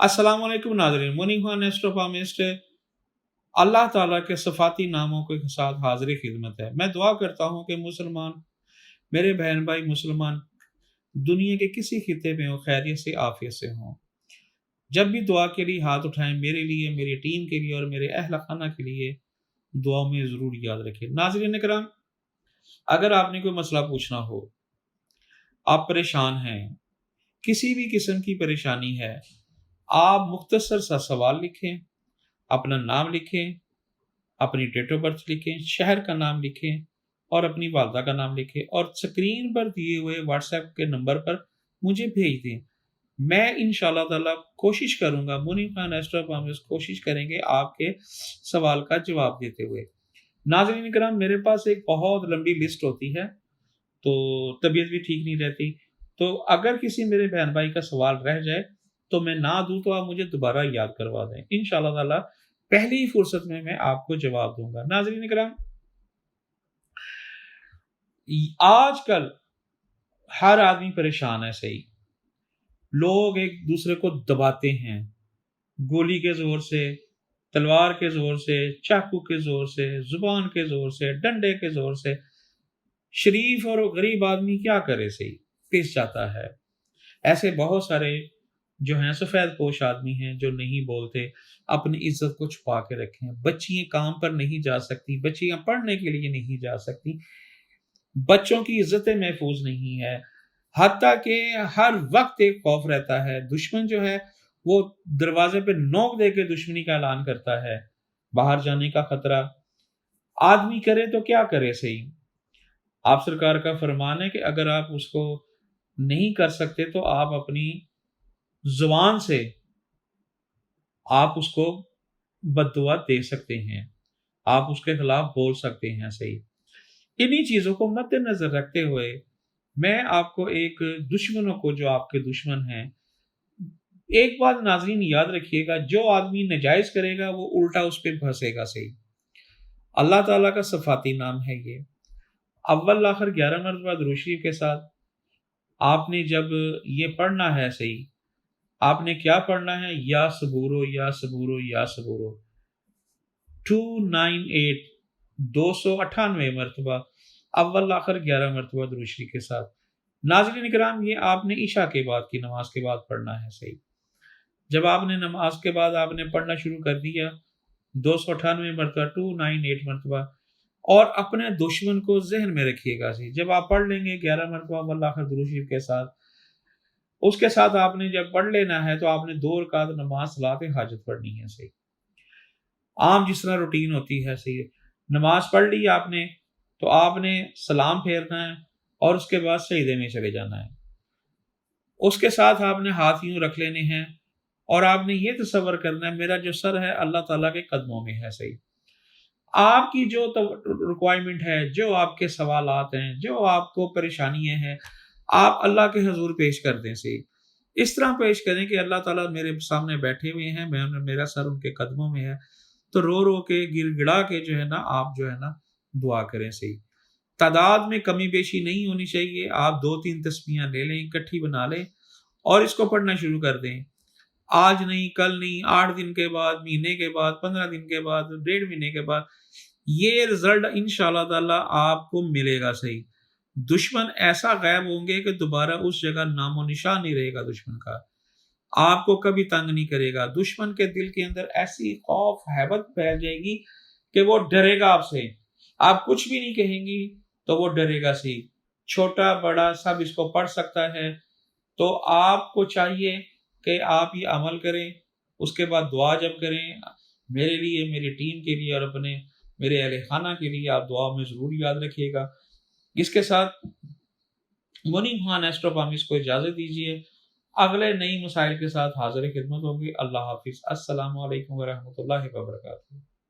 अस्सलाम वालेकुम नाज़रीन, मोर्निंग खान एस्ट्रोफार्मिस्ट अल्लाह ताला के सफ़ाती नामों के साथ हाज़िर खिदमत है। मैं दुआ करता हूँ कि मुसलमान मेरे बहन भाई मुसलमान दुनिया के किसी खिते में हो, खैरियत से आफियत से हों। जब भी दुआ के लिए हाथ उठाएं, मेरे लिए, मेरी टीम के लिए और मेरे अहल खाना के लिए दुआ में ज़रूर याद रखें। नाज़रीन किराम, अगर आपने कोई मसला पूछना हो, आप परेशान हैं, किसी भी किस्म की परेशानी है, आप मुख्तसर सा सवाल लिखें, अपना नाम लिखें, अपनी डेट ऑफ बर्थ लिखें, शहर का नाम लिखें और अपनी वालदा का नाम लिखें और स्क्रीन पर दिए हुए व्हाट्सएप के नंबर पर मुझे भेज दें। मैं इंशाअल्लाह ताला कोशिश करूँगा, मुनीम खान एस्ट्रोफार्मिस्ट कोशिश करेंगे आपके सवाल का जवाब देते हुए। नाज़रीन किराम, मेरे पास एक बहुत लंबी लिस्ट होती है, तो तबीयत भी ठीक नहीं रहती, तो अगर किसी मेरे बहन भाई का सवाल रह जाए तो मैं ना दूं तो आप मुझे दोबारा याद करवा दें। इंशाअल्लाह ताला पहली ही फुर्सत में मैं आपको जवाब दूंगा। नाज़रीन किराम, आजकल हर आदमी परेशान है। सही, लोग एक दूसरे को दबाते हैं, गोली के जोर से, तलवार के जोर से, चाकू के जोर से, जुबान के जोर से, डंडे के जोर से। शरीफ और गरीब आदमी क्या करे, सही पिस जाता है। ऐसे बहुत सारे जो हैं सफ़ेद पोश आदमी हैं जो नहीं बोलते, अपनी इज्जत को छुपा के रखें। बच्चियां काम पर नहीं जा सकती, बच्चियां पढ़ने के लिए नहीं जा सकती, बच्चों की इज्जतें महफूज नहीं है, हत्ता कि हर वक्त एक खौफ रहता है। दुश्मन जो है वो दरवाजे पे नोक दे के दुश्मनी का ऐलान करता है। बाहर जाने का खतरा, आदमी करे तो क्या करे। सही, आप सरकार का फरमान है कि अगर आप उसको नहीं कर सकते तो आप अपनी जुबान से आप उसको बद्दुआ दे सकते हैं, आप उसके खिलाफ बोल सकते हैं। सही, इन्हीं चीजों को मद्देनजर रखते हुए मैं आपको एक दुश्मनों को, जो आपके दुश्मन हैं, एक बात नाज़रीन याद रखिएगा, जो आदमी नजायज करेगा वो उल्टा उस पर फंसेगा। सही, अल्लाह ताला का सफाती नाम है ये। अव्वल आखिर 11 मरतबा दुरूद शरीफ के साथ आपने जब ये पढ़ना है, सही, आपने क्या पढ़ना है? या सबूरो या सबूरो या सबूरो 298 298 मरतबा अव्वल आखिर 11 मरतबा दुरूद शरीफ के साथ। नाज़रीन इकराम, ये आपने इशा के बाद की नमाज के बाद पढ़ना है। सही, जब आपने नमाज के बाद आपने पढ़ना शुरू कर दिया 298 मरतबा 298 मरतबा, और अपने दुश्मन को जहन में रखिएगा। सही, जब आप पढ़ लेंगे 11 मरतबा अव्वल आखिर दुरूद शरीफ के साथ, उसके साथ आपने जब पढ़ लेना है तो आपने 2 रकात नमाज सलात हाजत पढ़नी है। सही, आम जिस तरह रूटीन होती है। सही, नमाज पढ़ ली आपने तो आपने सलाम फेरना है और उसके बाद सजदे में चले जाना है। उसके साथ आपने हाथ यूं रख लेने हैं और आपने ये तसव्वुर करना है मेरा जो सर है अल्लाह ताला के कदमों में है। सही, आपकी जो रिक्वायरमेंट है, जो आपके सवालात हैं, जो आपको परेशानियां हैं, आप अल्लाह के हजूर पेश कर दें। सही, इस तरह पेश करें कि अल्लाह ताला मेरे सामने बैठे हुए हैं, मेरा सर उनके कदमों में है, तो रो रो के गिड़गिड़ा के जो है ना, आप जो है ना दुआ करें। सही, तादाद में कमी बेशी नहीं होनी चाहिए। आप 2-3 तस्बीहां ले लें, इकट्ठी बना लें और इसको पढ़ना शुरू कर दें। आज नहीं, कल नहीं, 8 दिन के बाद, महीने के बाद, 15 दिन के बाद, 1.5 महीने के बाद ये रिजल्ट इंशाअल्लाह ताला आपको मिलेगा। सही, दुश्मन ऐसा गायब होंगे कि दोबारा उस जगह नामो निशान नहीं रहेगा दुश्मन का, आपको कभी तंग नहीं करेगा। दुश्मन के दिल के अंदर ऐसी खौफ हैबत फैल जाएगी कि वो डरेगा आपसे। आप कुछ भी नहीं कहेंगी तो वो डरेगा। सही, छोटा बड़ा सब इसको पढ़ सकता है। तो आपको चाहिए कि आप ये अमल करें, उसके बाद दुआ जब करें, मेरे लिए, मेरी टीम के लिए और अपने मेरे अहले खाना के लिए आप दुआ में ज़रूर याद रखिएगा। इसके साथ मुनीम खान एस्ट्रोफार्मिस्ट को इजाज़त दीजिए। अगले नई मसाइल के साथ हाजिर खिदमत होगी। अल्लाह हाफिज़। अस्सलामु अलैकुम व रहमतुल्लाहि व बरकातुहू।